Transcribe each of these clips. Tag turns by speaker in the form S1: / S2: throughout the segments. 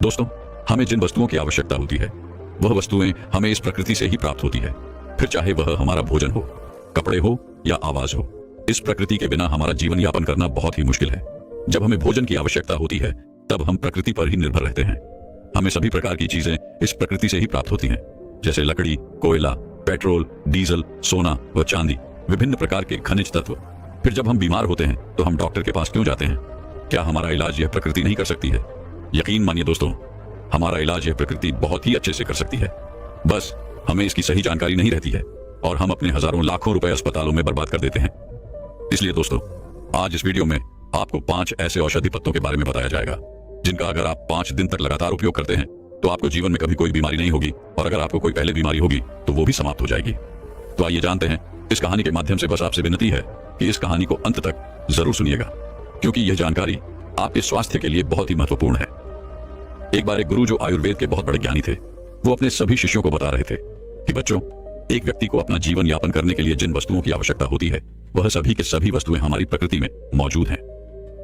S1: दोस्तों, हमें जिन वस्तुओं की आवश्यकता होती है वह वस्तुएं हमें इस प्रकृति से ही प्राप्त होती है। फिर चाहे वह हमारा भोजन हो, कपड़े हो या आवाज हो, इस प्रकृति के बिना हमारा जीवन यापन करना बहुत ही मुश्किल है। जब हमें भोजन की आवश्यकता होती है तब हम प्रकृति पर ही निर्भर रहते हैं। हमें सभी प्रकार की चीजें इस प्रकृति से ही प्राप्त होती हैं, जैसे लकड़ी, कोयला, पेट्रोल, डीजल, सोना व चांदी, विभिन्न प्रकार के खनिज तत्व। फिर जब हम बीमार होते हैं तो हम डॉक्टर के पास क्यों जाते हैं? क्या हमारा इलाज यह प्रकृति नहीं कर सकती है? यकीन मानिए दोस्तों, हमारा इलाज यह प्रकृति बहुत ही अच्छे से कर सकती है। बस हमें इसकी सही जानकारी नहीं रहती है और हम अपने हजारों लाखों रुपए अस्पतालों में बर्बाद कर देते हैं। इसलिए दोस्तों, आज इस वीडियो में आपको 5 ऐसे औषधि पत्तों के बारे में बताया जाएगा जिनका अगर आप 5 दिन तक लगातार उपयोग करते हैं तो आपको जीवन में कभी कोई बीमारी नहीं होगी, और अगर आपको कोई पहले बीमारी होगी तो वो भी समाप्त हो जाएगी। तो आइए जानते हैं। इस कहानी के माध्यम से बस आपसे विनती है कि इस कहानी को अंत तक जरूर सुनिएगा, क्योंकि यह जानकारी आपके स्वास्थ्य के लिए बहुत ही महत्वपूर्ण है। एक बार एक गुरु जो आयुर्वेद के बहुत बड़े ज्ञानी थे, वो अपने सभी शिष्यों को बता रहे थे कि बच्चों, एक व्यक्ति को अपना जीवन यापन करने के लिए जिन वस्तुओं की आवश्यकता होती है वह सभी के सभी वस्तुएं हमारी प्रकृति में मौजूद हैं।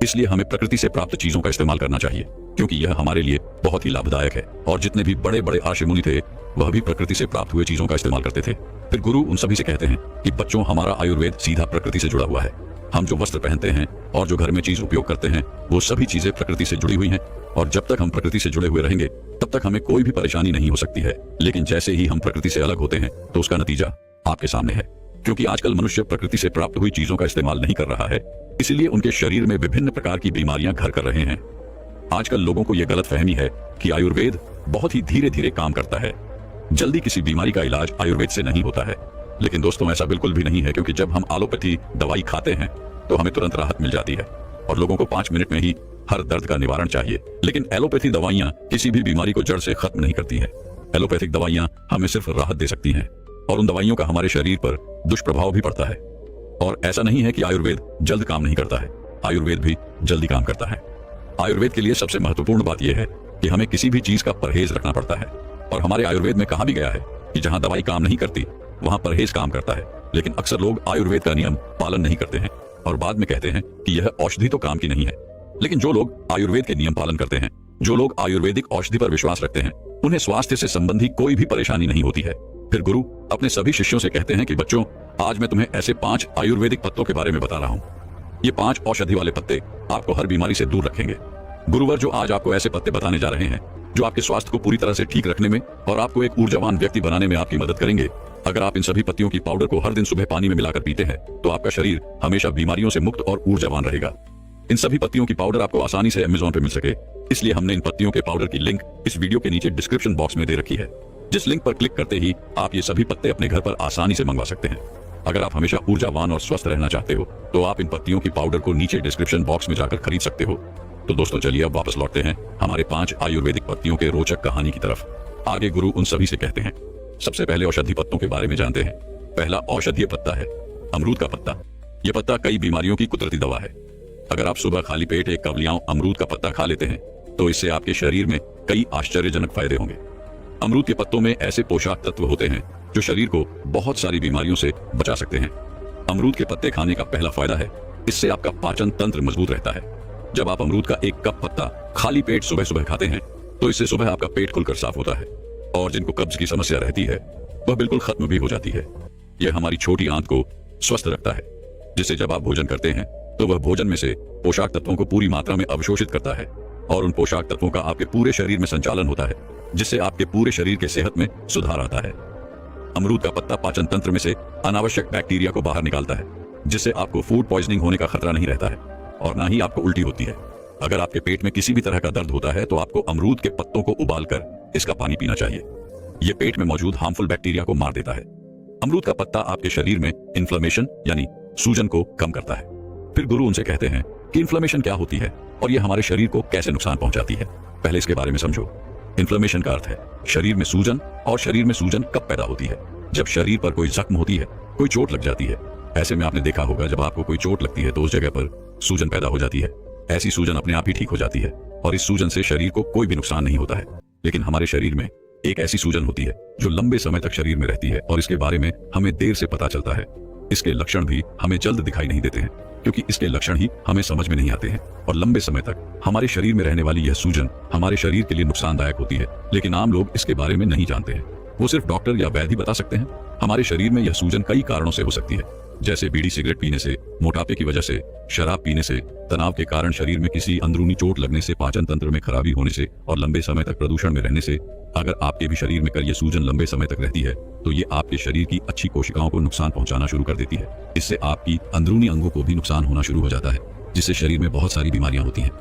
S1: इसलिए हमें प्रकृति से प्राप्त चीजों का इस्तेमाल करना चाहिए, क्योंकि यह हमारे लिए बहुत ही लाभदायक है। और जितने भी बड़े बड़े ऋषि मुनि थे वह भी प्रकृति से प्राप्त हुए चीजों का इस्तेमाल करते थे। फिर गुरु उन सभी से कहते हैं कि बच्चों, हमारा आयुर्वेद सीधा प्रकृति से जुड़ा हुआ है। हम जो वस्त्र पहनते हैं और जो घर में चीज उपयोग करते हैं वो सभी चीजें प्रकृति से जुड़ी हुई हैं, और जब तक हम प्रकृति से जुड़े हुए रहेंगे तब तक हमें कोई भी परेशानी नहीं हो सकती है। लेकिन जैसे ही हम प्रकृति से अलग होते हैं तो उसका नतीजा आपके सामने है, क्योंकि आजकल मनुष्य प्रकृति से प्राप्त हुई चीजों का इस्तेमाल नहीं कर रहा है, इसलिए उनके शरीर में विभिन्न प्रकार की बीमारियां घर कर रहे हैं। आजकल लोगों को यह गलतफहमी है कि आयुर्वेद बहुत ही धीरे धीरे काम करता है, जल्दी किसी बीमारी का इलाज आयुर्वेद से नहीं होता है। लेकिन दोस्तों, ऐसा बिल्कुल भी नहीं है, क्योंकि जब हम एलोपैथी दवाई खाते हैं तो हमें तुरंत राहत मिल जाती है और लोगों को 5 मिनट में ही हर दर्द का निवारण चाहिए। लेकिन एलोपैथी दवाइयां किसी भी बीमारी को जड़ से खत्म नहीं करती है। एलोपैथिक दवाइयां हमें सिर्फ राहत दे सकती हैं, और उन दवाइयों का हमारे शरीर पर दुष्प्रभाव भी पड़ता है। और ऐसा नहीं है कि आयुर्वेद जल्द काम नहीं करता है, आयुर्वेद भी जल्दी काम करता है। आयुर्वेद के लिए सबसे महत्वपूर्ण बात यह है कि हमें किसी भी चीज का परहेज रखना पड़ता है। और हमारे आयुर्वेद में कहा भी गया है कि जहां दवाई काम नहीं करती वहां परहेज काम करता है। लेकिन अक्सर लोग आयुर्वेद का नियम पालन नहीं करते हैं और बाद में कहते हैं कि यह औषधि तो काम की नहीं है। लेकिन जो लोग आयुर्वेद के नियम पालन करते हैं, जो लोग आयुर्वेदिक औषधि पर विश्वास रखते हैं, उन्हें स्वास्थ्य से संबंधी कोई भी परेशानी नहीं होती है। फिर गुरु अपने सभी शिष्यों से कहते हैं कि बच्चों, आज मैं तुम्हें ऐसे 5 आयुर्वेदिक पत्तों के बारे में बता रहा हूँ। ये 5 औषधि वाले पत्ते आपको हर बीमारी से दूर रखेंगे। गुरुवर जो आज आपको ऐसे पत्ते बताने जा रहे हैं जो आपके स्वास्थ्य को पूरी तरह से ठीक रखने में और आपको एक ऊर्जावान व्यक्ति बनाने में आपकी मदद करेंगे। अगर आप इन सभी पत्तियों की पाउडर को हर दिन सुबह पानी में मिलाकर पीते हैं तो आपका शरीर हमेशा बीमारियों से मुक्त और ऊर्जावान रहेगा। इन सभी पत्तियों की पाउडर आपको आसानी से अमेज़न पे मिल सके, इसलिए हमने इन पत्तियों के पाउडर की लिंक इस वीडियो के नीचे डिस्क्रिप्शन बॉक्स में दे रखी है, जिस लिंक पर क्लिक करते ही आप ये सभी पत्ते अपने घर पर आसानी से मंगवा सकते हैं। अगर आप हमेशा ऊर्जावान और स्वस्थ रहना चाहते हो तो आप इन पत्तियों की पाउडर को नीचे डिस्क्रिप्शन बॉक्स में जाकर खरीद सकते हो। तो दोस्तों, चलिए अब वापस लौटते हैं हमारे 5 आयुर्वेदिक पत्तियों के रोचक कहानी की तरफ। आगे गुरु उन सभी से कहते हैं। सबसे पहले औषधि पत्तों के बारे में जानते हैं। पहला औषधीय पत्ता है अमरूद का पत्ता। यह पत्ता कई बीमारियों की कुदरती दवा है। अगर आप सुबह खाली पेट एक कवलियां अमरूद का पत्ता खा लेते हैं तो इससे आपके शरीर में कई आश्चर्यजनक फायदे होंगे। अमरूद के पत्तों में ऐसे पोषक तत्व होते हैं जो शरीर को बहुत सारी बीमारियों से बचा सकते हैं। अमरूद के पत्ते खाने का पहला फायदा है, इससे आपका पाचन तंत्र मजबूत रहता है। जब आप अमरूद का 1 कप पत्ता खाली पेट सुबह सुबह खाते हैं तो इससे सुबह आपका पेट खुलकर साफ होता है, और जिनको कब्ज की समस्या रहती है वह बिल्कुल खत्म भी हो जाती है। यह हमारी छोटी आंत को स्वस्थ रखता है, जिससे जब आप भोजन करते हैं तो वह भोजन में से पोषक तत्वों को पूरी मात्रा में अवशोषित करता है, और उन पोषक तत्वों का आपके पूरे शरीर में संचालन होता है, जिससे आपके पूरे शरीर के सेहत में सुधार आता है। अमरूद का पत्ता पाचन तंत्र में से अनावश्यक बैक्टीरिया को बाहर निकालता है, जिससे आपको फूड पॉइजनिंग होने का खतरा नहीं रहता है और ना ही आपको उल्टी होती है। अगर आपके पेट में किसी भी तरह का दर्द होता है तो आपको अमरूद के पत्तों को उबालकर इसका पानी पीना चाहिए। यह पेट में मौजूद हार्मफुल बैक्टीरिया को मार देता है। अमरूद का पत्ता आपके शरीर में इन्फ्लेमेशन यानी सूजन को कम करता है। फिर गुरु उनसे कहते हैं कि इन्फ्लेमेशन क्या होती है और यह हमारे शरीर को कैसे नुकसान पहुंचाती है। पहले इसके बारे में समझो। इन्फ्लेमेशन का अर्थ है शरीर में सूजन, और शरीर में सूजन कब पैदा होती है? जब शरीर पर कोई जख्म होती है, कोई चोट लग जाती है। ऐसे में आपने देखा होगा जब आपको कोई चोट लगती है तो उस जगह पर सूजन पैदा हो जाती है। ऐसी सूजन अपने आप ही ठीक हो जाती है और इस सूजन से शरीर को कोई भी नुकसान नहीं होता है। लेकिन हमारे शरीर में एक ऐसी सूजन होती है जो लंबे समय तक शरीर में रहती है और इसके बारे में हमें देर से पता चलता है। इसके लक्षण भी हमें जल्द दिखाई नहीं देते हैं। क्योंकि इसके लक्षण ही हमें समझ में नहीं आते हैं और लंबे समय तक हमारे शरीर में रहने वाली यह सूजन हमारे शरीर के लिए नुकसानदायक होती है, लेकिन आम लोग इसके बारे में नहीं जानते हैं। वो सिर्फ डॉक्टर या वैद्य ही बता सकते हैं। हमारे शरीर में यह सूजन कई कारणों से हो सकती है, जैसे बीड़ी सिगरेट पीने से, मोटापे की वजह से, शराब पीने से, तनाव के कारण शरीर में किसी अंदरूनी चोट लगने से, पाचन तंत्र में खराबी होने से और लंबे समय तक प्रदूषण में रहने से। अगर आपके भी शरीर में कर यह सूजन लंबे समय तक रहती है तो ये आपके शरीर की अच्छी कोशिकाओं को नुकसान पहुंचाना शुरू कर देती है। इससे आपकी अंदरूनी अंगों को भी नुकसान होना शुरू हो जाता है, जिससे शरीर में बहुत सारी बीमारियां होती हैं,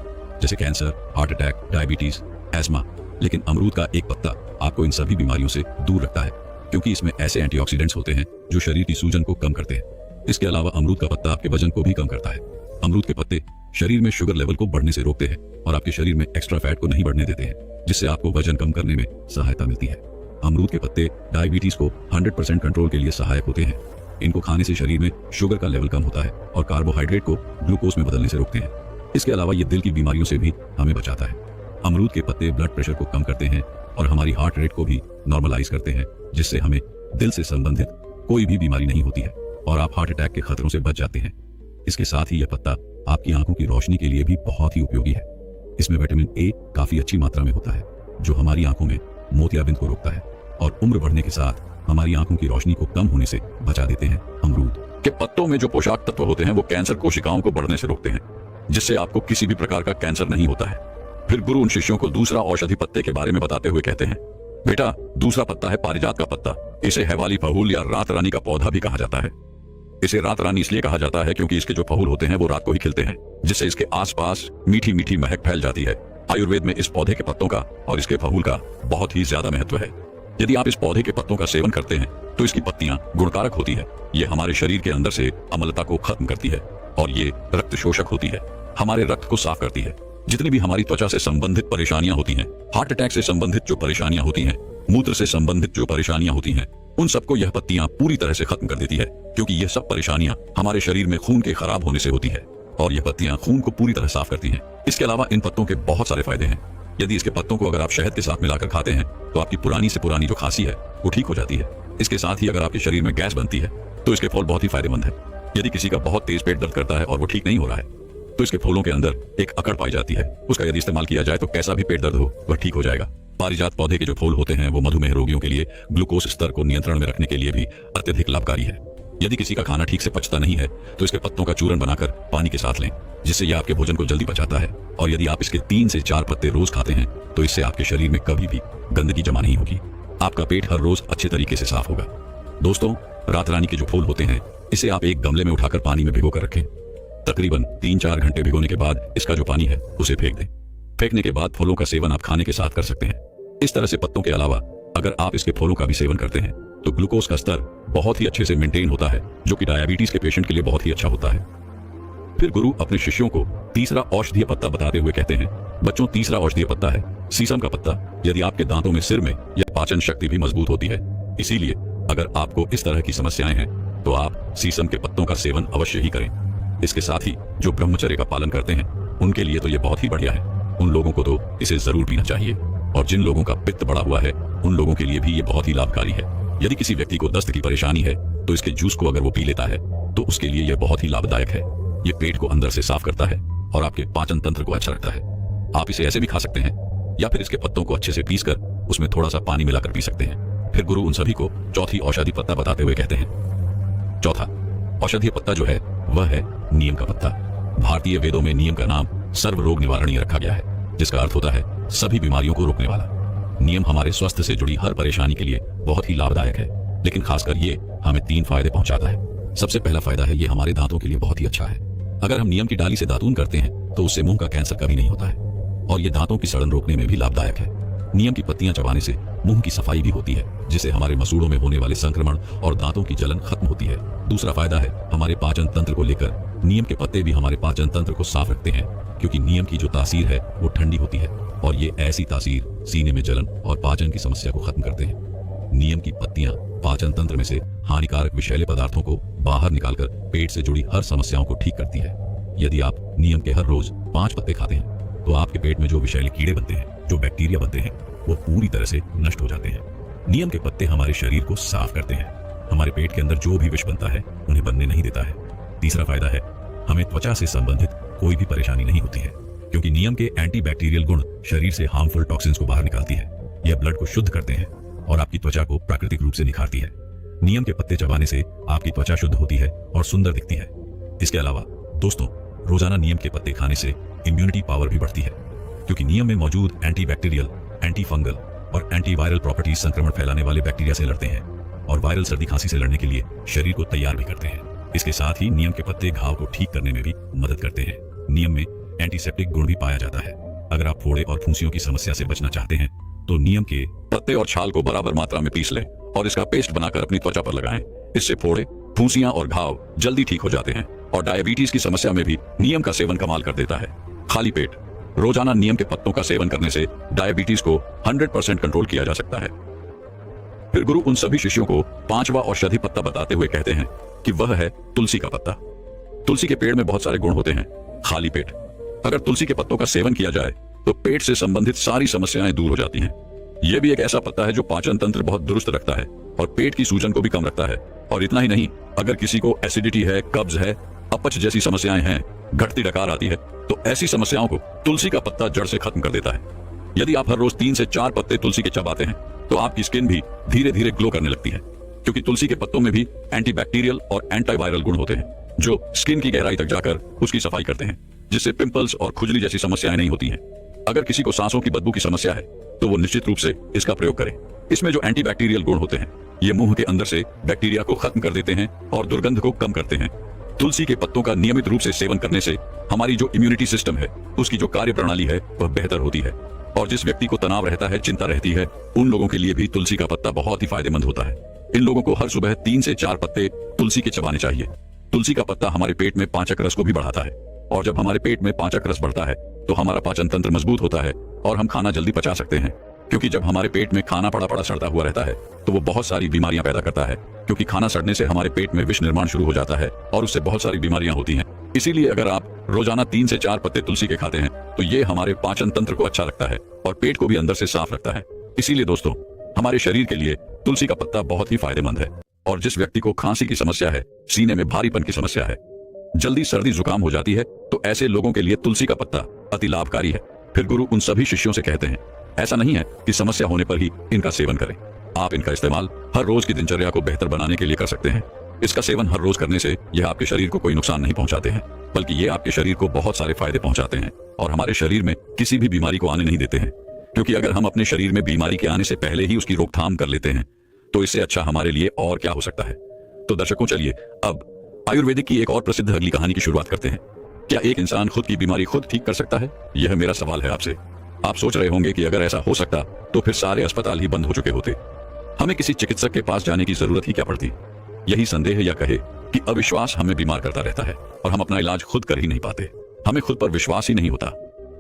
S1: जैसे cancer, heart attack, diabetes, ESMA. लेकिन अमरूद का एक पत्ता आपको इन सभी बीमारियों से दूर रखता है, क्योंकि इसमें ऐसे एंटीऑक्सीडेंट्स होते हैं जो शरीर की सूजन को कम करते हैं। इसके अलावा अमरूद का पत्ता आपके वजन को भी कम करता है। अमरूद के पत्ते शरीर में शुगर लेवल को बढ़ने से रोकते हैं और आपके शरीर में एक्स्ट्रा फैट को नहीं बढ़ने देते हैं, जिससे आपको वजन कम करने में सहायता मिलती है। अमरूद के पत्ते डायबिटीज को 100% कंट्रोल के लिए सहायक होते हैं। इनको खाने से शरीर में शुगर का लेवल कम होता है और कार्बोहाइड्रेट को ग्लूकोज में बदलने से रोकते हैं। इसके अलावा ये दिल की बीमारियों से भी हमें बचाता है। अमरूद के पत्ते ब्लड प्रेशर को कम करते हैं और हमारी हार्ट रेट को भी नॉर्मलाइज करते हैं, जिससे हमें दिल से संबंधित कोई भी बीमारी नहीं होती है और आप हार्ट अटैक के खतरों से बच जाते हैं। इसके साथ ही यह पत्ता आपकी आंखों की रोशनी के लिए भी बहुत ही उपयोगी है। इसमें विटामिन ए काफी अच्छी मात्रा में होता है, जो हमारी आंखों में मोतियाबिंद को रोकता है और उम्र बढ़ने के साथ हमारी आंखों की रोशनी को कम होने से बचा देते हैं। अमरूद के पत्तों में जो पोषक तत्व होते हैं वो कैंसर कोशिकाओं को बढ़ने से रोकते हैं, जिससे आपको किसी भी प्रकार का कैंसर नहीं होता है। फिर गुरु उन शिष्यों को दूसरा औषधि पत्ते के बारे में बताते हुए कहते हैं, बेटा दूसरा पत्ता है पारिजात का पत्ता। इसे हैवाली फहूल या रात रानी का पौधा भी कहा जाता है। इसे रात रानी इसलिए कहा जाता है क्योंकि इसके जो फूल होते हैं वो रात को ही खिलते हैं, जिससे इसके आसपास मीठी मीठी महक फैल जाती है। आयुर्वेद में इस पौधे के पत्तों का और इसके फूल का बहुत ही ज्यादा महत्व है। यदि आप इस पौधे के पत्तों का सेवन करते हैं तो इसकी पत्तियां गुणकारक होती है। ये हमारे शरीर के अंदर से अम्लता को खत्म करती है और ये रक्त शोषक होती है, हमारे रक्त को साफ करती है। जितनी भी हमारी त्वचा से संबंधित परेशानियां होती हैं, हार्ट अटैक से संबंधित जो परेशानियां होती हैं, मूत्र से संबंधित जो परेशानियां होती हैं, उन सबको यह पत्तियां पूरी तरह से खत्म कर देती है, क्योंकि यह सब परेशानियां हमारे शरीर में खून के खराब होने से होती है और यह पत्तियां खून को पूरी तरह साफ करती हैं। इसके अलावा इन पत्तों के बहुत सारे फायदे हैं। यदि इसके पत्तों को अगर आप शहद के साथ मिलाकर खाते हैं तो आपकी पुरानी से पुरानी जो खांसी है वो ठीक हो जाती है। इसके साथ ही अगर आपके शरीर में गैस बनती है तो इसके फूल बहुत ही फायदेमंद है। यदि किसी का बहुत तेज पेट दर्द करता है और वो ठीक नहीं हो रहा है तो इसके फूलों के अंदर एक अकड़ पाई जाती है, उसका यदि इस्तेमाल किया जाए तो कैसा भी पेट दर्द हो वह ठीक हो जाएगा। पारिजात पौधे के जो फूल होते हैं वो मधुमेह रोगियों के लिए ग्लूकोज स्तर को नियंत्रण में रखने के लिए भी अत्यधिक लाभकारी है। यदि किसी का खाना ठीक से पचता नहीं है तो इसके पत्तों का चूर्ण बनाकर पानी के साथ लें, जिससे यह आपके भोजन को जल्दी पचाता है। और यदि आप इसके 3 से 4 पत्ते रोज खाते हैं तो इससे आपके शरीर में कभी भी गंदगी जमा नहीं होगी। आपका पेट हर रोज अच्छे तरीके से साफ होगा। दोस्तों, रात रानी के जो फूल होते हैं इसे आप एक गमले में उठाकर पानी में भिगोकर रखें। तकरीबन 3-4 घंटे भिगोने के बाद इसका जो पानी है उसे फेंक दें। फेंकने के बाद फूलों का सेवन आप खाने के साथ कर सकते हैं। इस तरह से पत्तों के अलावा अगर आप इसके फूलों का भी सेवन करते हैं तो ग्लूकोज का स्तर बहुत ही अच्छे से मेंटेन होता है, जो कि डायबिटीज के पेशेंट के लिए बहुत ही अच्छा होता है। फिर गुरु अपने शिष्यों को तीसरा औषधीय पत्ता बताते हुए कहते हैं, बच्चों तीसरा औषधीय पत्ता है सीसम का पत्ता। यदि आपके दांतों में, सिर में या पाचन शक्ति भी मजबूत होती है, इसीलिए अगर आपको इस तरह की समस्याएं हैं तो आप सीसम के पत्तों का सेवन अवश्य ही करें। इसके साथ ही जो ब्रह्मचर्य का पालन करते हैं उनके लिए तो ये बहुत ही बढ़िया है। उन लोगों को तो इसे जरूर पीना चाहिए और जिन लोगों का पित्त बढ़ा हुआ है उन लोगों के लिए भी ये बहुत ही लाभकारी है। यदि किसी व्यक्ति को दस्त की परेशानी है तो इसके जूस को अगर वो पी लेता है तो उसके लिए यह बहुत ही लाभदायक है। ये पेट को अंदर से साफ करता है और आपके पाचन तंत्र को अच्छा रखता है। आप इसे ऐसे भी खा सकते हैं या फिर इसके पत्तों को अच्छे से पीसकर उसमें थोड़ा सा पानी मिलाकर पी सकते हैं। फिर गुरु उन सभी को चौथी औषधि पत्ता बताते हुए कहते हैं, चौथा औषधीय पत्ता जो है वह है नीम का पत्ता। भारतीय वेदों में नीम का नाम सर्व रोग निवारणीय रखा गया है, जिसका अर्थ होता है सभी बीमारियों को रोकने वाला। नीम हमारे स्वास्थ्य से जुड़ी हर परेशानी के लिए बहुत ही लाभदायक है, लेकिन खासकर ये हमें 3 फायदे पहुंचाता है। सबसे पहला फायदा है ये हमारे दांतों के लिए बहुत ही अच्छा है। अगर हम नीम की डाली से दातून करते हैं तो उससे मुंह का कैंसर कभी नहीं होता है और ये दांतों की सड़न रोकने में भी लाभदायक है। नीम की पत्तियां चबाने से मुंह की सफाई भी होती है, जिससे हमारे मसूड़ों में होने वाले संक्रमण और दांतों की जलन खत्म होती है। दूसरा फायदा है हमारे पाचन तंत्र को लेकर नीम के पत्ते भी हमारे पाचन तंत्र को साफ रखते हैं, क्योंकि नीम की जो तासीर है वो ठंडी होती है और ये ऐसी तासीर सीने में जलन और पाचन की समस्या को खत्म करते हैं। नीम की पत्तियां पाचन तंत्र में से हानिकारक विषैले पदार्थों को बाहर निकालकर पेट से जुड़ी हर समस्याओं को ठीक करती है। यदि आप नीम के हर रोज 5 पत्ते खाते हैं तो आपके पेट में जो विषैले कीड़े बनते हैं, जो बैक्टीरिया बनते हैं, वो पूरी तरह से नष्ट हो जाते हैं। नीम के पत्ते हमारे शरीर को साफ करते हैं, हमारे पेट के अंदर जो भी विष बनता है उन्हें बनने नहीं देता है। तीसरा फायदा है
S2: हमें त्वचा से संबंधित कोई भी परेशानी नहीं होती है, क्योंकि नीम के एंटीबैक्टीरियल गुण शरीर से हार्मफुल टॉक्सिन्स को बाहर निकालती है। यह ब्लड को शुद्ध करते हैं और आपकी त्वचा को प्राकृतिक रूप से निखारती है। नीम के पत्ते चबाने से आपकी त्वचा शुद्ध होती है और सुंदर दिखती है। इसके अलावा दोस्तों, रोजाना नीम के पत्ते खाने से इम्यूनिटी पावर भी बढ़ती है, क्योंकि नीम में मौजूद एंटीबैक्टीरियल, एंटी फंगल और एंटीवायरल प्रॉपर्टीज संक्रमण फैलाने वाले बैक्टीरिया से लड़ते हैं और वायरल सर्दी खांसी से लड़ने के लिए शरीर को तैयार भी करते हैं। इसके साथ ही नीम के पत्ते घाव को ठीक करने में भी मदद करते हैं। नीम में एंटीसेप्टिक गुण भी पाया जाता है। अगर आप फोड़े और फुंसियों की समस्या से बचना चाहते हैं तो नीम के
S1: पत्ते और छाल को बराबर मात्रा में पीस लें और इसका पेस्ट बनाकर अपनी त्वचा पर लगाएं। इससे फोड़े, फुंसियां और घाव जल्दी ठीक हो जाते हैं और डायबिटीज की समस्या में भी नीम का सेवन कमाल कर देता है। खाली पेट रोजाना नीम के पत्तों का सेवन करने से डायबिटीज को 100% कंट्रोल किया जा सकता है। फिर गुरु उन सभी शिष्यों को 5वां औषधि पत्ता बताते हुए कहते हैं कि वह है तुलसी का पत्ता। तुलसी के पेड़ में बहुत सारे गुण होते हैं। खाली पेट अगर तुलसी के पत्तों का सेवन किया जाए तो पेट से संबंधित सारी समस्याएं दूर हो जाती हैं। यह भी एक ऐसा पत्ता है जो पाचन तंत्र बहुत दुरुस्त रखता है और पेट की सूजन को भी कम रखता है। और इतना ही नहीं, अगर किसी को एसिडिटी है, कब्ज है, अपच जैसी समस्याएं हैं, घटती डकार आती है, तो ऐसी समस्याओं को तुलसी का पत्ता जड़ से खत्म कर देता है। यदि आप हर रोज 3 से 4 पत्ते तुलसी के चबाते हैं तो आपकी स्किन भी धीरे धीरे ग्लो करने लगती है, क्योंकि तुलसी के पत्तों में भी एंटीबैक्टीरियल और एंटीवायरल गुण होते हैं जो स्किन की गहराई तक जाकर उसकी सफाई करते हैं, जिससे पिंपल्स और खुजली जैसी समस्याएं नहीं होती हैं। अगर किसी को सांसों की बदबू की समस्या है तो वो निश्चित रूप से इसका प्रयोग करें। इसमें जो एंटीबैक्टीरियल गुण होते हैं ये मुंह के अंदर से बैक्टीरिया को खत्म कर देते हैं और दुर्गंध को कम करते हैं। तुलसी के पत्तों का नियमित रूप से सेवन करने से हमारी जो इम्यूनिटी सिस्टम है उसकी जो कार्य प्रणाली है वह बेहतर होती है। और जिस व्यक्ति को तनाव रहता है, चिंता रहती है, उन लोगों के लिए भी तुलसी का पत्ता बहुत ही फायदेमंद होता है। इन लोगों को हर सुबह 3 से 4 पत्ते तुलसी के चबाने चाहिए। तुलसी का पत्ता हमारे पेट में पाचक रस को भी बढ़ाता है और जब हमारे पेट में पाचक रस बढ़ता है तो हमारा पाचन तंत्र मजबूत होता है और हम खाना जल्दी पचा सकते हैं, क्योंकि जब हमारे पेट में खाना पड़ा पड़ा सड़ता हुआ रहता है तो वो बहुत सारी बीमारियां पैदा करता है, क्योंकि खाना सड़ने से हमारे पेट में विष निर्माण शुरू हो जाता है और उससे बहुत सारी बीमारियां होती हैं। इसीलिए अगर आप रोजाना 3 से 4 पत्ते तुलसी के खाते हैं तो ये हमारे पाचन तंत्र को अच्छा रखता है और पेट को भी अंदर से साफ रखता है। इसीलिए दोस्तों, हमारे शरीर के लिए तुलसी का पत्ता बहुत ही फायदेमंद है। और जिस व्यक्ति को खांसी की समस्या है, सीने में भारीपन की समस्या है, जल्दी सर्दी जुकाम हो जाती है, तो ऐसे लोगों के लिए तुलसी का पत्ता अति लाभकारी है। फिर गुरु उन सभी शिष्यों से कहते हैं, ऐसा नहीं है कि समस्या होने पर ही इनका सेवन करें। आप इनका इस्तेमाल हर रोज की दिनचर्या को बेहतर बनाने के लिए कर सकते हैं। इसका सेवन हर रोज करने से यह आपके शरीर को कोई नुकसान नहीं पहुंचाते हैं, बल्कि ये आपके शरीर को बहुत सारे फायदे पहुंचाते हैं और हमारे शरीर में किसी भी बीमारी को आने नहीं देते हैं। क्योंकि अगर हम अपने शरीर में बीमारी के आने से पहले ही उसकी रोकथाम कर लेते हैं तो इससे अच्छा हमारे लिए और क्या हो सकता है। तो दर्शकों, चलिए अब आयुर्वेदिक की एक और प्रसिद्ध अगली कहानी की शुरुआत करते हैं। क्या एक इंसान खुद की बीमारी खुद ठीक कर सकता है? यह मेरा सवाल है आपसे। आप सोच रहे होंगे कि अगर ऐसा हो सकता तो फिर सारे अस्पताल ही बंद हो चुके होते, हमें किसी चिकित्सक के पास जाने की जरूरत ही क्या पड़ती। यही संदेह या कहे कि अविश्वास हमें बीमार करता रहता है और हम अपना इलाज खुद कर ही नहीं पाते। हमें खुद पर विश्वास ही नहीं होता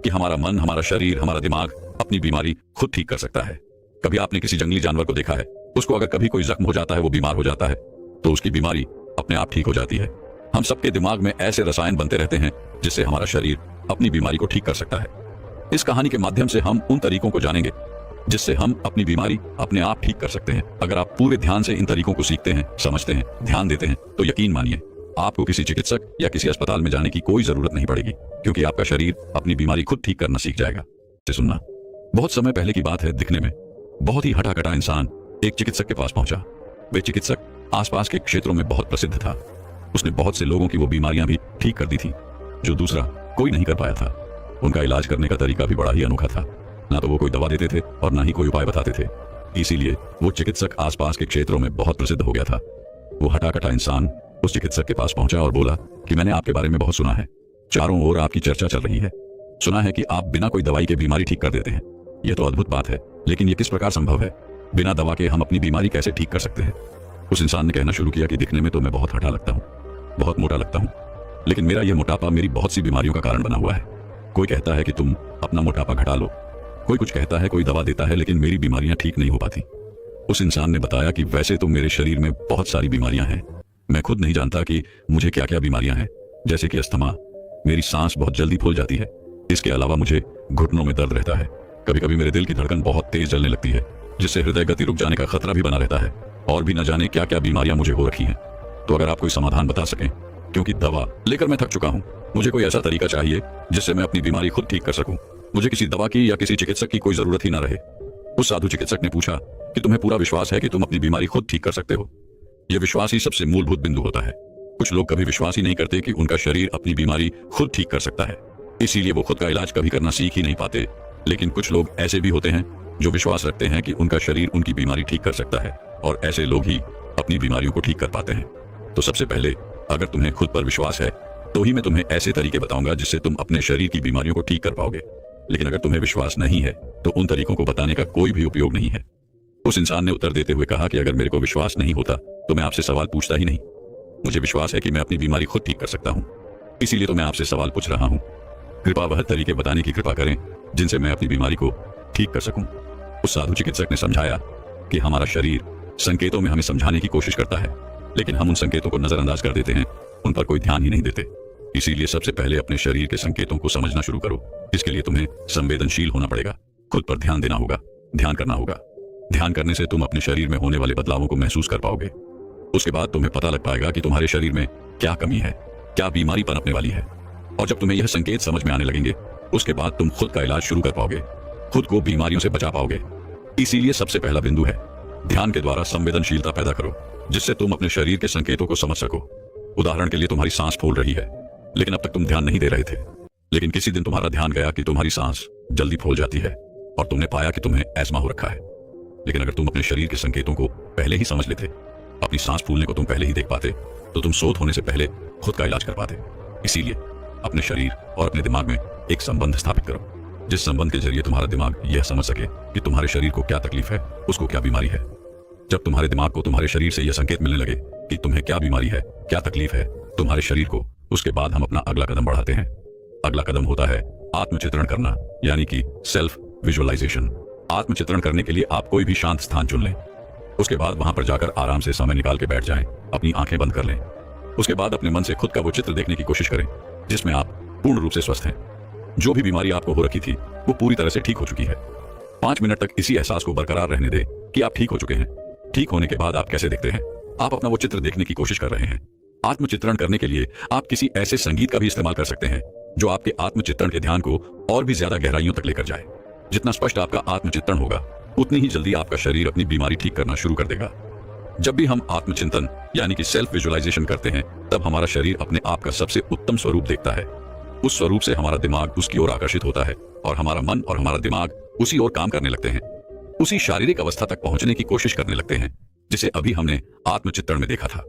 S1: कि हमारा मन, हमारा शरीर, हमारा दिमाग अपनी बीमारी खुद ठीक कर सकता है। कभी आपने किसी जंगली जानवर को देखा है? उसको अगर कभी कोई जख्म हो जाता है, वो बीमार हो जाता है, तो उसकी बीमारी अपने आप ठीक हो जाती है। हम सबके दिमाग में ऐसे रसायन बनते रहते हैं जिससे हमारा शरीर अपनी बीमारी को ठीक कर सकता है। इस कहानी के माध्यम से हम उन तरीकों को जानेंगे जिससे हम अपनी बीमारी अपने आप ठीक कर सकते हैं। अगर आप पूरे ध्यान से इन तरीकों को सीखते हैं, समझते हैं, ध्यान देते हैं, तो यकीन मानिए आपको किसी चिकित्सक या किसी अस्पताल में जाने की कोई जरूरत नहीं पड़ेगी, क्योंकि आपका शरीर अपनी बीमारी खुद ठीक करना सीख जाएगा। से सुनना, बहुत समय पहले की बात है। दिखने में बहुत ही हटा-कटा इंसान एक चिकित्सक के पास पहुंचा। वे चिकित्सक आसपास के क्षेत्रों में बहुत प्रसिद्ध था। उसने बहुत से लोगों की वो बीमारियां भी ठीक कर दी थी जो दूसरा कोई नहीं कर पाया था। उनका इलाज करने का तरीका भी बड़ा ही अनोखा था। ना तो वो कोई दवा देते थे और ना ही कोई उपाय बताते थे। इसीलिए वो चिकित्सक आसपास के क्षेत्रों में बहुत प्रसिद्ध हो गया था। वो हटा-कटा इंसान उस चिकित्सक के पास पहुंचा और बोला कि मैंने आपके बारे में बहुत सुना है, चारों ओर आपकी चर्चा चल रही है। सुना है कि आप बिना कोई दवाई के बीमारी ठीक कर देते हैं। यह तो अद्भुत बात है, लेकिन ये किस प्रकार संभव है? बिना दवा के हम अपनी बीमारी कैसे ठीक कर सकते हैं? उस इंसान ने कहना शुरू किया कि दिखने में तो मैं बहुत हठा लगता हूँ, बहुत मोटा लगता हूँ, लेकिन मेरा यह मोटापा मेरी बहुत सी बीमारियों का कारण बना हुआ है। कोई कहता है कि तुम अपना मोटापा घटा लो, कोई कुछ कहता है, कोई दवा देता है, लेकिन मेरी बीमारियां ठीक नहीं हो पाती। उस इंसान ने बताया कि वैसे तो मेरे शरीर में बहुत सारी बीमारियां हैं, मैं खुद नहीं जानता कि मुझे क्या क्या बीमारियां हैं, जैसे कि अस्थमा, मेरी सांस बहुत जल्दी फूल जाती है। इसके अलावा मुझे घुटनों में दर्द रहता है, कभी कभी मेरे दिल की धड़कन बहुत तेज चलने लगती है, जिससे हृदय गति रुक जाने का खतरा भी बना रहता है, और भी न जाने क्या क्या बीमारियां मुझे हो रखी हैं। तो अगर आप कोई समाधान बता सकें क्योंकि दवा लेकर मैं थक चुका हूँ। मुझे कोई ऐसा तरीका चाहिए जिससे मैं अपनी बीमारी खुद ठीक कर सकूं। मुझे किसी दवा की या किसी चिकित्सक की कोई जरूरत ही ना रहे। उस साधु चिकित्सक ने पूछा कि तुम्हें पूरा विश्वास है कि तुम अपनी बीमारी खुद ठीक कर सकते हो? यह विश्वास ही सबसे मूलभूत बिंदु होता है। कुछ लोग कभी विश्वास ही नहीं करते कि उनका शरीर अपनी बीमारी खुद ठीक कर सकता है, इसीलिए वो खुद का इलाज कभी करना सीख ही नहीं पाते। लेकिन कुछ लोग ऐसे भी होते हैं जो विश्वास रखते हैं कि उनका शरीर उनकी बीमारी ठीक कर सकता है, और ऐसे लोग ही अपनी बीमारियों को ठीक कर पाते हैं। तो सबसे पहले, अगर तुम्हें खुद पर विश्वास है तो ही मैं तुम्हें ऐसे तरीके बताऊंगा जिससे तुम अपने शरीर की बीमारियों को ठीक कर पाओगे। लेकिन अगर तुम्हें विश्वास नहीं है तो उन तरीकों को बताने का कोई भी उपयोग नहीं है। उस इंसान ने उत्तर देते हुए कहा कि अगर मेरे को विश्वास नहीं होता तो मैं आपसे सवाल पूछता ही नहीं। मुझे विश्वास है कि मैं अपनी बीमारी खुद ठीक कर सकता हूँ, इसीलिए तो मैं आपसे सवाल पूछ रहा हूँ। कृपा वह तरीके बताने की कृपा करें जिनसे मैं अपनी बीमारी को ठीक कर सकूं। उस साधु चिकित्सक ने समझाया कि हमारा शरीर संकेतों में हमें समझाने की कोशिश करता है, लेकिन हम उन संकेतों को नजरअंदाज कर देते हैं, उन पर कोई ध्यान ही नहीं देते। इसीलिए सबसे पहले अपने शरीर के संकेतों को समझना शुरू करो। इसके लिए तुम्हें संवेदनशील होना पड़ेगा, खुद पर ध्यान देना होगा, ध्यान करना होगा। ध्यान करने से तुम अपने शरीर में होने वाले बदलावों को महसूस कर पाओगे। उसके बाद तुम्हें पता लग पाएगा कि तुम्हारे शरीर में क्या कमी है, क्या बीमारी पनपने वाली है। और जब तुम्हें यह संकेत समझ में आने लगेंगे, उसके बाद तुम खुद का इलाज शुरू कर पाओगे, खुद को बीमारियों से बचा पाओगे। इसीलिए सबसे पहला बिंदु है, ध्यान के द्वारा संवेदनशीलता पैदा करो, जिससे तुम अपने शरीर के संकेतों को समझ सको। उदाहरण के लिए तुम्हारी सांस फूल रही है, लेकिन अब तक तुम ध्यान नहीं दे रहे थे। लेकिन किसी दिन तुम्हारा ध्यान गया कि तुम्हारी सांस जल्दी फूल जाती है, और तुमने पाया कि तुम्हें एस्मा हो रखा है। लेकिन अगर तुम अपने शरीर के संकेतों को पहले ही समझ लेते, अपनी सांस फूलने को तुम पहले ही देख पाते, तो तुम सोत होने से पहले खुद का इलाज कर पाते। इसीलिए अपने शरीर और अपने दिमाग में एक संबंध स्थापित करो, जिस संबंध के जरिए तुम्हारा दिमाग यह समझ सके कि तुम्हारे शरीर को क्या तकलीफ है, उसको क्या बीमारी है। जब तुम्हारे दिमाग को तुम्हारे शरीर से यह संकेत मिलने लगे कि तुम्हें क्या बीमारी है, क्या तकलीफ है तुम्हारे शरीर को, उसके बाद हम अपना अगला कदम बढ़ाते हैं। अगला कदम होता है आत्मचित्रण करना, यानी कि सेल्फ विजुअलाइजेशन। आत्मचित्रण करने के लिए आप कोई भी शांत स्थान चुन लें। उसके बाद वहां पर जाकर आराम से समय निकाल के बैठ जाएं, अपनी आंखें बंद कर लें। उसके बाद अपने मन से खुद का वो चित्र देखने की कोशिश करें जिसमें आप पूर्ण रूप से स्वस्थ हैं। जो भी बीमारी आपको हो रखी थी वो पूरी तरह से ठीक हो चुकी है। 5 मिनट तक इसी एहसास को बरकरार रहने दें कि आप ठीक हो चुके हैं। ठीक होने के बाद आप कैसे दिखते हैं, आप अपना वो चित्र देखने की कोशिश कर रहे हैं। आत्मचित्रण करने के लिए आप किसी ऐसे संगीत का भी इस्तेमाल कर सकते हैं जो आपके आत्मचित्रण के ध्यान को और भी ज्यादा गहराइयों तक लेकर जाए। जितना स्पष्ट आपका आत्मचित्रण होगा, उतनी ही जल्दी आपका शरीर अपनी बीमारी ठीक करना शुरू कर देगा। जब भी हम आत्मचिंतन यानी कि सेल्फ विजुअलाइजेशन करते हैं, तब हमारा शरीर अपने आप का सबसे उत्तम स्वरूप देखता है। उस स्वरूप से हमारा दिमाग उसकी ओर आकर्षित होता है और हमारा मन और हमारा दिमाग उसी ओर काम करने लगते हैं, उसी शारीरिक अवस्था तक पहुंचने की कोशिश करने लगते हैं जिसे अभी हमने आत्मचित्रण में देखा था।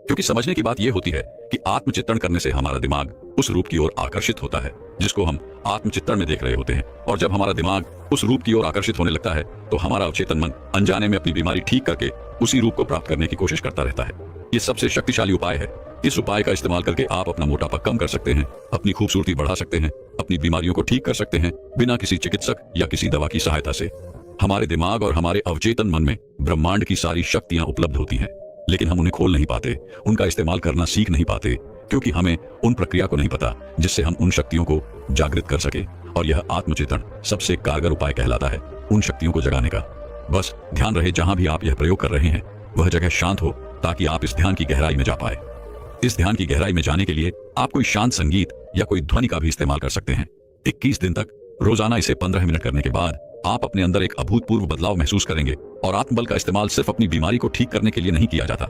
S1: क्योंकि समझने की बात यह होती है कि आत्मचित्रण करने से हमारा दिमाग उस रूप की ओर आकर्षित होता है जिसको हम आत्मचित्रण में देख रहे होते हैं। और जब हमारा दिमाग उस रूप की ओर आकर्षित होने लगता है तो हमारा अवचेतन मन अनजाने में अपनी बीमारी ठीक करके उसी रूप को प्राप्त करने की कोशिश करता रहता है। ये सबसे शक्तिशाली उपाय है। इस उपाय का इस्तेमाल करके आप अपना मोटापा कम कर सकते हैं, अपनी खूबसूरती बढ़ा सकते हैं, अपनी बीमारियों को ठीक कर सकते हैं, बिना किसी चिकित्सक या किसी दवा की सहायता से। हमारे दिमाग और हमारे अवचेतन मन में ब्रह्मांड की सारी शक्तियां उपलब्ध होती हैं, लेकिन हम उन्हें खोल नहीं पाते, उनका इस्तेमाल करना सीख नहीं पाते, क्योंकि हमें उन प्रक्रिया को नहीं पता जिससे हम उन शक्तियों को जागृत कर सके। और यह आत्मचित्रण सबसे कारगर उपाय कहलाता है उन शक्तियों को जगाने का। बस ध्यान रहे, जहां भी आप यह प्रयोग कर रहे हैं वह जगह शांत हो, ताकि आप इस ध्यान की गहराई में जा पाए। इस ध्यान की गहराई में जाने के लिए आप कोई शांत संगीत या कोई ध्वनि का भी इस्तेमाल कर सकते हैं। 21 दिन तक रोजाना इसे 15 मिनट करने के बाद आप अपने अंदर एक अभूतपूर्व बदलाव महसूस करेंगे। और आत्मबल का इस्तेमाल सिर्फ अपनी बीमारी को ठीक करने के लिए नहीं किया जाता।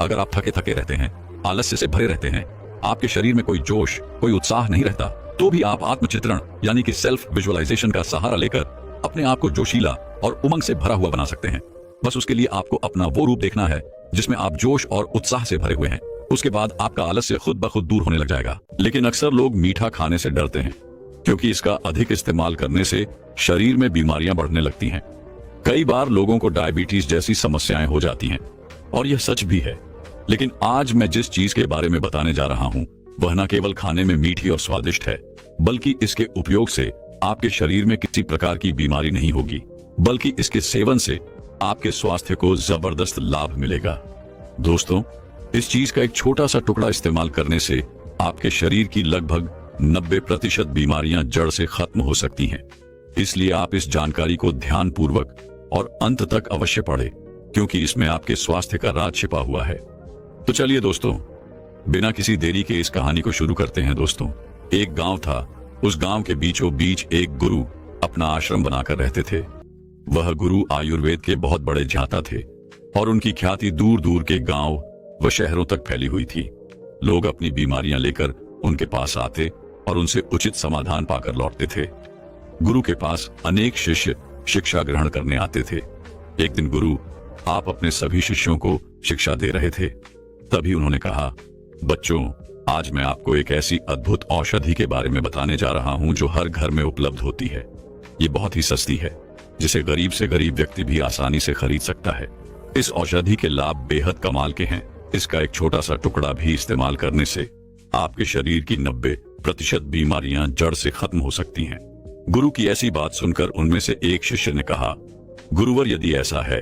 S1: अगर आप थके थके रहते हैं, आलस्य से भरे रहते हैं, आपके शरीर में कोई जोश, कोई उत्साह नहीं रहता, तो भी आप आत्मचित्रण यानी कि सेल्फ विजुअलाइजेशन का सहारा लेकर अपने आप को जोशीला और उमंग से भरा हुआ बना सकते हैं। बस उसके लिए आपको अपना वो रूप देखना है जिसमें आप जोश और उत्साह से भरे हुए हैं। उसके बाद आपका आलस्य खुद ब खुद दूर होने लग जाएगा। लेकिन अक्सर लोग मीठा खाने से डरते हैं, क्योंकि इसका अधिक इस्तेमाल करने से शरीर में बीमारियां बढ़ने लगती हैं। कई बार लोगों को डायबिटीज जैसी समस्याएं हो जाती हैं, और यह सच भी है। लेकिन आज मैं जिस चीज के बारे में बताने जा रहा हूं, वह न केवल खाने में मीठी और स्वादिष्ट है, बल्कि इसके उपयोग से आपके शरीर में किसी प्रकार की बीमारी नहीं होगी, बल्कि इसके सेवन से आपके स्वास्थ्य को जबरदस्त लाभ मिलेगा। दोस्तों, इस चीज का एक छोटा सा टुकड़ा इस्तेमाल करने से आपके शरीर की लगभग 90% बीमारियां जड़ से खत्म हो सकती हैं। इसलिए आप इस जानकारी को ध्यानपूर्वक और अंत तक अवश्य पढ़ें, क्योंकि इसमें आपके स्वास्थ्य का राज छिपा हुआ है। तो चलिए दोस्तों, बिना किसी देरी के इस कहानी को शुरू करते हैं दोस्तों। एक गांव था। उस गांव के बीचों बीच एक गुरु अपना आश्रम बनाकर रहते थे। वह गुरु आयुर्वेद के बहुत बड़े ज्ञाता थे और उनकी ख्याति दूर दूर के गांव व शहरों तक फैली हुई थी। लोग अपनी बीमारियां लेकर उनके पास आते और उनसे उचित समाधान पाकर लौटते थे। गुरु के पास अनेक शिष्य शिक्षा ग्रहण करने आते थे। एक दिन गुरु आप अपने सभी शिष्यों को शिक्षा दे रहे थे। तभी उन्होंने कहा, बच्चों, आज मैं आपको एक ऐसी अद्भुत औषधि के बारे में बताने जा रहा हूं जो हर घर में उपलब्ध होती है। ये बहुत ही सस्ती है, जिसे गरीब से गरीब व्यक्ति भी आसानी से खरीद सकता है। इस औषधि के लाभ बेहद कमाल के हैं। इसका एक छोटा सा टुकड़ा भी इस्तेमाल करने से आपके शरीर की 90% बीमारियां जड़ से खत्म हो सकती हैं। गुरु की ऐसी बात सुनकर उनमें से एक शिष्य ने कहा, गुरुवर, यदि ऐसा है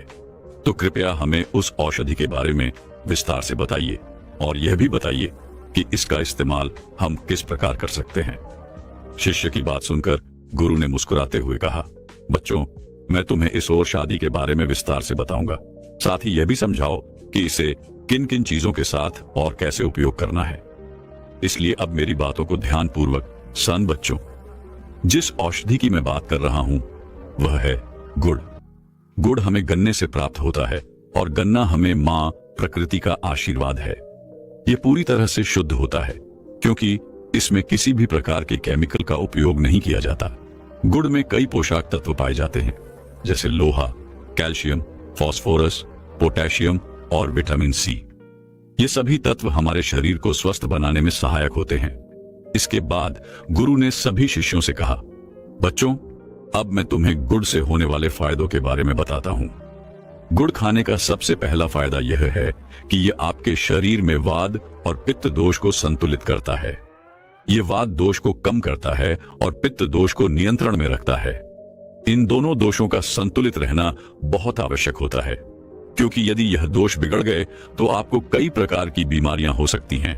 S1: तो कृपया हमें उस औषधि के बारे में विस्तार से बताइए और यह भी बताइए कि इसका इस्तेमाल हम किस प्रकार कर सकते हैं। शिष्य की बात सुनकर गुरु ने मुस्कुराते हुए कहा, बच्चों, मैं तुम्हें इस और शादी के बारे में विस्तार से बताऊंगा। साथ ही यह भी समझाओ कि इसे किन किन चीजों के साथ और कैसे उपयोग करना है। इसलिए अब मेरी बातों को ध्यानपूर्वक सुन बच्चों। जिस औषधि की मैं बात कर रहा हूं वह है गुड़। गुड़ हमें गन्ने से प्राप्त होता है और गन्ना हमें मां प्रकृति का आशीर्वाद है। यह पूरी तरह से शुद्ध होता है क्योंकि इसमें किसी भी प्रकार के केमिकल का उपयोग नहीं किया जाता। गुड़ में कई पोषक तत्व पाए जाते हैं जैसे लोहा, कैल्शियम, फास्फोरस, पोटेशियम और विटामिन सी। ये सभी तत्व हमारे शरीर को स्वस्थ बनाने में सहायक होते हैं। इसके बाद गुरु ने सभी शिष्यों से कहा, बच्चों, अब मैं तुम्हें गुड़ से होने वाले फायदों के बारे में बताता हूं। गुड़ खाने का सबसे पहला फायदा यह है कि यह आपके शरीर में वात और पित्त दोष को संतुलित करता है। यह वात दोष को कम करता है और पित्त दोष को नियंत्रण में रखता है। इन दोनों दोषों का संतुलित रहना बहुत आवश्यक होता है क्योंकि यदि यह दोष बिगड़ गए तो आपको कई प्रकार की बीमारियां हो सकती हैं।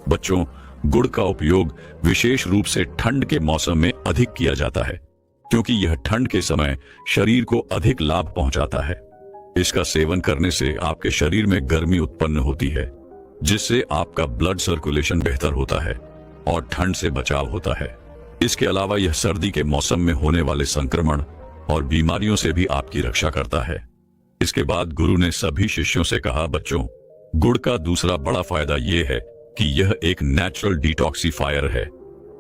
S1: बच्चों, गुड़ का उपयोग विशेष रूप से ठंड के मौसम में अधिक किया जाता है क्योंकि यह ठंड के समय शरीर को अधिक लाभ पहुंचाता है। इसका सेवन करने से आपके शरीर में गर्मी उत्पन्न होती है जिससे आपका ब्लड सर्कुलेशन बेहतर होता है और ठंड से बचाव होता है। इसके अलावा यह सर्दी के मौसम में होने वाले संक्रमण और बीमारियों से भी आपकी रक्षा करता है। इसके बाद गुरु ने सभी शिष्यों से कहा, बच्चों, गुड़ का दूसरा बड़ा फायदा यह है कि यह एक नेचुरल डिटॉक्सिफायर है।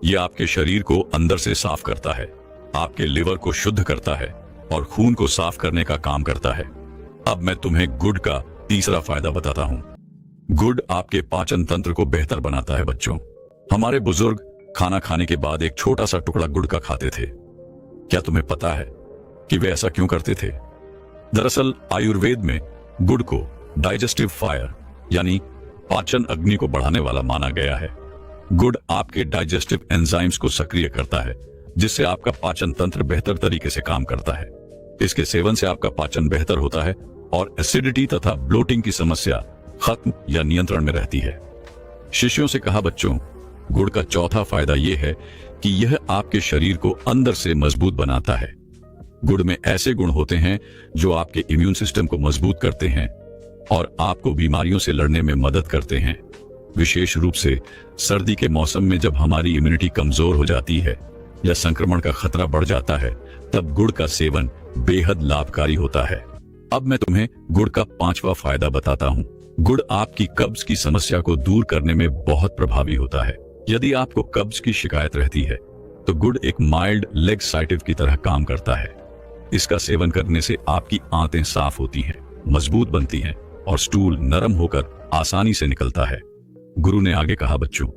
S1: यह आपके शरीर को अंदर से साफ करता है, आपके लिवर को शुद्ध करता है और खून को साफ करने का काम करता है। अब मैं तुम्हें गुड़ का तीसरा फायदा बताता हूं। गुड़ आपके पाचन तंत्र को बेहतर बनाता है। बच्चों, हमारे बुजुर्ग खाना खाने के बाद एक छोटा सा टुकड़ा गुड़ का खाते थे। क्या तुम्हें पता है कि वे ऐसा क्यों करते थे? दरअसल आयुर्वेद में गुड़ को डाइजेस्टिव फायर यानी पाचन अग्नि को बढ़ाने वाला माना गया है। गुड़ आपके डाइजेस्टिव एंजाइम्स को सक्रिय करता है जिससे आपका पाचन तंत्र बेहतर तरीके से काम करता है। इसके सेवन से आपका पाचन बेहतर होता है और एसिडिटी तथा ब्लोटिंग की समस्या खत्म या नियंत्रण में रहती है। शिष्यों से कहा, बच्चों, गुड़ का चौथा फायदा यह है कि यह आपके शरीर को अंदर से मजबूत बनाता है। गुड़ में ऐसे गुण होते हैं जो आपके इम्यून सिस्टम को मजबूत करते हैं और आपको बीमारियों से लड़ने में मदद करते हैं। विशेष रूप से सर्दी के मौसम में जब हमारी इम्यूनिटी कमजोर हो जाती है या संक्रमण का खतरा बढ़ जाता है, तब गुड़ का सेवन बेहद लाभकारी होता है। अब मैं तुम्हें गुड़ का पांचवा फायदा बताता हूँ। गुड़ आपकी कब्ज की समस्या को दूर करने में बहुत प्रभावी होता है। यदि आपको कब्ज की शिकायत रहती है तो गुड़ एक माइल्ड लेक्साइटिव की तरह काम करता है। इसका सेवन करने से आपकी आंतें साफ होती हैं, मजबूत बनती हैं और स्टूल नरम होकर आसानी से निकलता है। गुरु ने आगे कहा, बच्चों,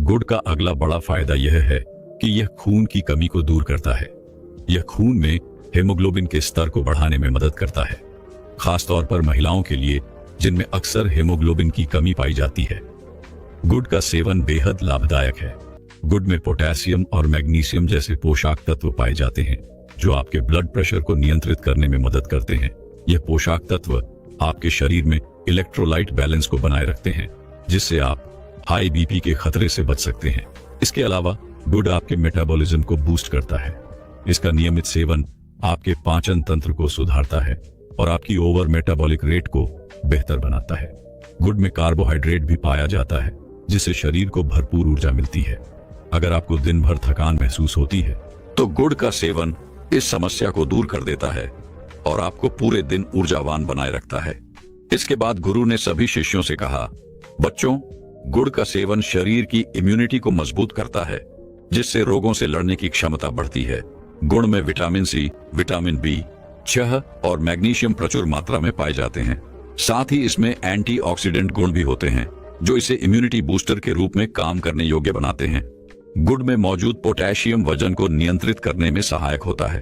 S1: गुड़ का अगला बड़ा फायदा यह है कि यह खून की कमी को दूर करता है। यह खून में हेमोग्लोबिन के स्तर को बढ़ाने में मदद करता है, खासतौर पर महिलाओं के लिए जिनमें अक्सर हेमोग्लोबिन की कमी पाई जाती है। गुड़ का सेवन बेहद लाभदायक है। गुड़ में पोटेशियम और मैग्नीशियम जैसे पोषक तत्व पाए जाते हैं जो आपके ब्लड प्रेशर को नियंत्रित करने में मदद करते हैं। यह पोषक तत्व आपके शरीर में इलेक्ट्रोलाइट बैलेंस को बनाए रखते हैं जिससे आप हाई बीपी के खतरे से बच सकते हैं। इसके अलावा गुड़ आपके मेटाबॉलिज्म को बूस्ट करता है। इसका नियमित सेवन आपके पाचन तंत्र को सुधारता है और आपकी ओवर मेटाबॉलिक रेट को बेहतर बनाता है। गुड़ में कार्बोहाइड्रेट भी पाया जाता है
S2: जिससे शरीर को भरपूर ऊर्जा मिलती है। अगर आपको दिन भर थकान महसूस होती है
S1: तो गुड़ का सेवन इस समस्या को दूर कर देता है और आपको पूरे दिन ऊर्जावान बनाए रखता है। इसके बाद गुरु ने सभी शिष्यों से कहा, बच्चों, गुड़ का सेवन शरीर की इम्यूनिटी को मजबूत करता है, जिससे रोगों से लड़ने की क्षमता बढ़ती है। गुड़ में विटामिन सी, विटामिन बी, छह और मैग्नीशियम प्रचुर मात्रा में पाए जाते हैं। साथ ही इसमें एंटीऑक्सीडेंट गुण भी होते हैं, जो इसे इम्यूनिटी बूस्टर के रूप में काम करने योग्य बनाते हैं। गुड़ में मौजूद पोटेशियम वजन को नियंत्रित करने में सहायक होता है।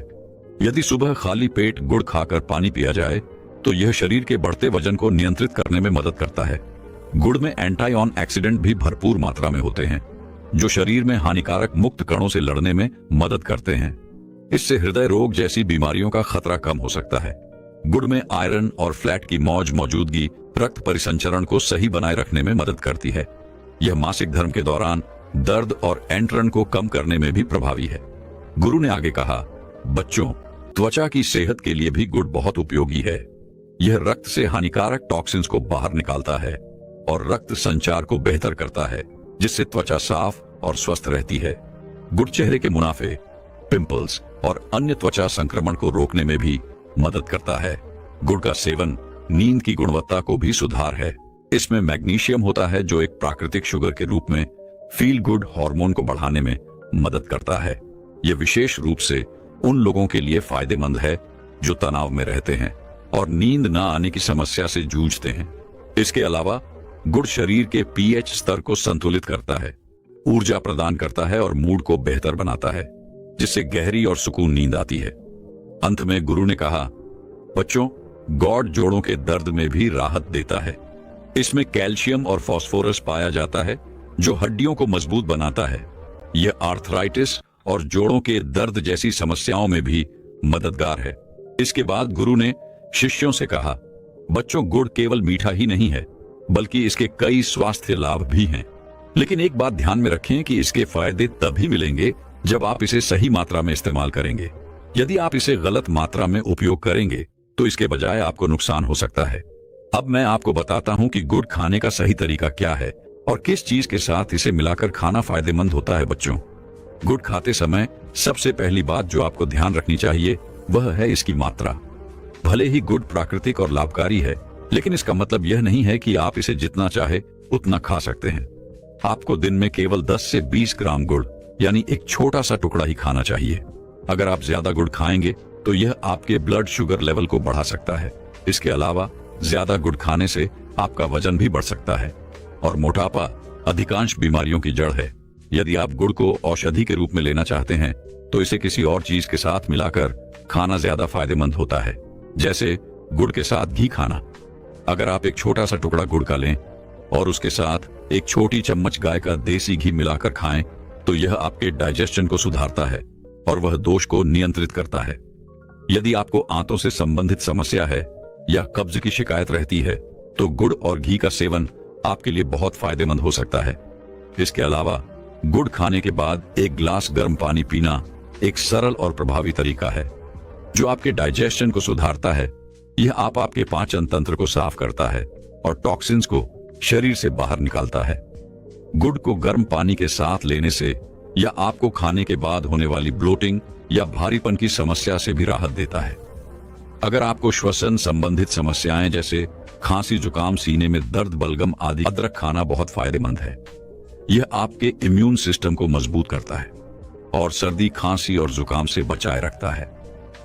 S1: यदि सुबह खाली पेट गुड़ खाकर पानी पिया जाए तो यह शरीर के बढ़ते वजन को नियंत्रित करने में मदद करता है। गुड़ में एंटी ऑक्सीडेंट भी भरपूर मात्रा में होते हैं, जो शरीर में हानिकारक मुक्त कणों से लड़ने में मदद करते हैं। इससे हृदय रोग जैसी बीमारियों का खतरा कम हो सकता है। गुड़ में आयरन और फ्लैट की मौजूदगी रक्त परिसंचरण को सही बनाए रखने में मदद करती है। यह मासिक धर्म के दौरान दर्द और एंट्रन को कम करने में भी प्रभावी है। गुरु ने आगे कहा, बच्चों, त्वचा की सेहत के लिए भी गुड़ बहुत उपयोगी है। यह रक्त से हानिकारक टॉक्सिन्स को बाहर निकालता है और रक्त संचार को बेहतर करता है, जिससे त्वचा साफ और स्वस्थ रहती है। गुड़ चेहरे के मुनाफे, पिंपल्स और अन्य त्वचा संक्रमण को रोकने में भी मदद करता है। गुड़ का सेवन नींद की गुणवत्ता को भी सुधार है। इसमें मैग्नीशियम होता है, जो एक प्राकृतिक शुगर के रूप में फील गुड हार्मोन को बढ़ाने में मदद करता है। यह विशेष रूप से उन लोगों के लिए फायदेमंद है जो तनाव में रहते हैं और नींद न आने की समस्या से जूझते हैं। इसके अलावा गुड़ शरीर के पीएच स्तर को संतुलित करता है, ऊर्जा प्रदान करता है और मूड को बेहतर बनाता है, जिससे गहरी और सुकून नींद आती है। अंत में गुरु ने कहा, बच्चों, गौड़ जोड़ों के दर्द में भी राहत देता है। इसमें कैल्शियम और फास्फोरस पाया जाता है, जो हड्डियों को मजबूत बनाता है। यह आर्थराइटिस और जोड़ों के दर्द जैसी समस्याओं में भी मददगार है। इसके बाद गुरु ने शिष्यों से कहा, बच्चों, गुड़ केवल मीठा ही नहीं है, बल्कि इसके कई स्वास्थ्य लाभ भी हैं। लेकिन एक बात ध्यान में रखें कि इसके फायदे तभी मिलेंगे जब आप इसे सही मात्रा में इस्तेमाल करेंगे। यदि आप इसे गलत मात्रा में उपयोग करेंगे तो इसके बजाय आपको नुकसान हो सकता है। अब मैं आपको बताता हूं कि गुड़ खाने का सही तरीका क्या है और किस चीज के साथ इसे मिलाकर खाना फायदेमंद होता है। बच्चों, गुड़ खाते समय सबसे पहली बात जो आपको ध्यान रखनी चाहिए वह है इसकी मात्रा। भले ही गुड़ प्राकृतिक और लाभकारी है, लेकिन इसका मतलब यह नहीं है कि आप इसे जितना चाहे उतना खा सकते हैं। आपको दिन में केवल 10 से 20 ग्राम गुड़, यानी एक छोटा सा टुकड़ा ही खाना चाहिए। अगर आप ज्यादा गुड़ खाएंगे तो यह आपके ब्लड शुगर लेवल को बढ़ा सकता है। इसके अलावा ज्यादा गुड़ खाने से आपका वजन भी बढ़ सकता है और मोटापा अधिकांश बीमारियों की जड़ है। यदि आप गुड़ को औषधि के रूप में लेना चाहते हैं तो इसे किसी और चीज के साथ मिलाकर खाना ज्यादा फायदेमंद होता है, जैसे गुड़ के साथ घी खाना। अगर आप एक छोटा सा टुकड़ा गुड़ का लें और उसके साथ एक छोटी चम्मच गाय का देसी घी मिलाकर खाएं तो यह आपके डाइजेशन को सुधारता है और वह दोष को नियंत्रित करता है। यदि आपको आंतों से संबंधित समस्या है या कब्ज की शिकायत रहती है तो गुड़ और घी का सेवन आपके लिए बहुत फायदेमंद हो सकता है। इसके अलावा गुड़ खाने के बाद एक गिलास गर्म पानी पीना एक सरल और प्रभावी तरीका है जो आपके डाइजेशन को सुधारता है। यह आपके पाचन तंत्र को साफ करता है और टॉक्सिन्स को शरीर से बाहर निकालता है। गुड़ को गर्म पानी के साथ लेने से यह आपको खाने के बाद होने वाली ब्लोटिंग या भारीपन की समस्या से भी राहत देता है। अगर आपको श्वसन संबंधित समस्याएं जैसे खांसी, जुकाम, सीने में दर्द, बलगम आदि, अदरक खाना बहुत फायदेमंद है। यह आपके इम्यून सिस्टम को मजबूत करता है और सर्दी, खांसी और जुकाम से बचाए रखता है।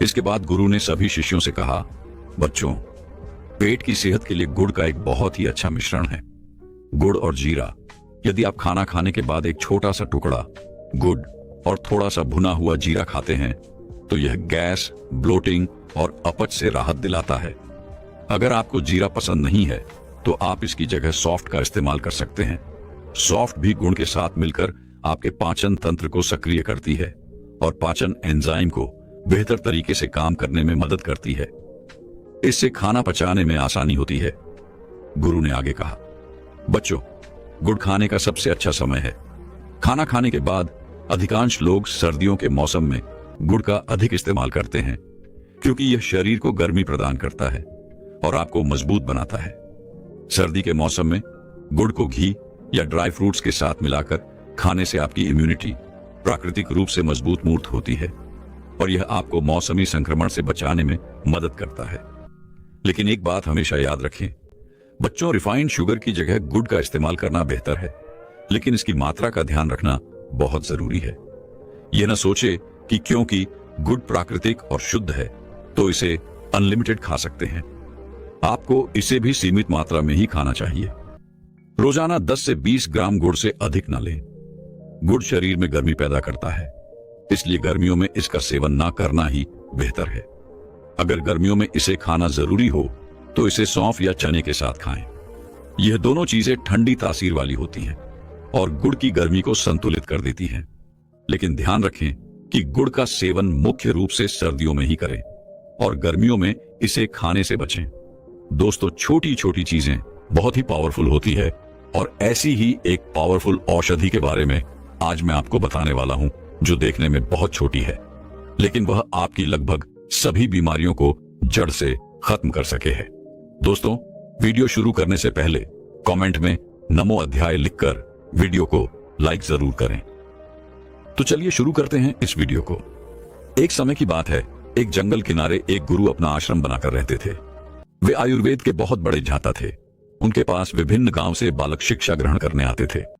S1: इसके बाद गुरु ने सभी शिष्यों से कहा, बच्चों, पेट की सेहत के लिए गुड़ का एक बहुत ही अच्छा मिश्रण है, गुड़ और जीरा। यदि आप खाना खाने के बाद एक छोटा सा टुकड़ा गुड़ और थोड़ा सा भुना हुआ जीरा खाते हैं तो यह गैस, ब्लोटिंग और अपच से राहत दिलाता है। अगर आपको जीरा पसंद नहीं है तो आप इसकी जगह सॉफ्ट का इस्तेमाल कर सकते हैं। सॉफ्ट भी गुड़ के साथ मिलकर आपके पाचन तंत्र को सक्रिय करती है और पाचन एंजाइम को बेहतर तरीके से काम करने में मदद करती है। इससे खाना पचाने में आसानी होती है। गुरु ने आगे कहा, बच्चों, गुड़ खाने का सबसे अच्छा समय है खाना खाने के बाद। अधिकांश लोग सर्दियों के मौसम में गुड़ का अधिक इस्तेमाल करते हैं क्योंकि यह शरीर को गर्मी प्रदान करता है और आपको मजबूत बनाता है। सर्दी के मौसम में गुड़ को घी या ड्राई फ्रूट्स के साथ मिलाकर खाने से आपकी इम्यूनिटी प्राकृतिक रूप से मजबूत मूर्त होती है और यह आपको मौसमी संक्रमण से बचाने में मदद करता है। लेकिन एक बात हमेशा याद रखें, बच्चों, रिफाइंड शुगर की जगह गुड़ का इस्तेमाल करना बेहतर है, लेकिन इसकी मात्रा का ध्यान रखना बहुत जरूरी है। यह न सोचे कि क्योंकि गुड़ प्राकृतिक और शुद्ध है तो इसे अनलिमिटेड खा सकते हैं। आपको इसे भी सीमित मात्रा में ही खाना चाहिए। रोजाना 10 से 20 ग्राम गुड़ से अधिक न लें। गुड़ शरीर में गर्मी पैदा करता है, इसलिए गर्मियों में इसका सेवन ना करना ही बेहतर है। अगर गर्मियों में इसे खाना जरूरी हो तो इसे सौंफ या चने के साथ खाएं। यह दोनों चीजें ठंडी तासीर वाली होती हैं और गुड़ की गर्मी को संतुलित कर देती हैं। लेकिन ध्यान रखें कि गुड़ का सेवन मुख्य रूप से सर्दियों में ही करें और गर्मियों में इसे खाने से बचें। दोस्तों, छोटी छोटी चीजें बहुत ही पावरफुल होती है और ऐसी ही एक पावरफुल औषधि के बारे में आज मैं आपको बताने वाला हूं, जो देखने में बहुत छोटी है लेकिन वह आपकी लगभग सभी बीमारियों को जड़ से खत्म कर सके है। दोस्तों, वीडियो शुरू करने से पहले कमेंट में नमो अध्याय लिखकर वीडियो को लाइक जरूर करें। तो चलिए शुरू करते हैं इस वीडियो को। एक समय की बात है, एक जंगल किनारे एक गुरु अपना आश्रम बनाकर रहते थे। वे आयुर्वेद के बहुत बड़े झाता थे। उनके पास विभिन्न गांव से बालक शिक्षा ग्रहण करने आते थे।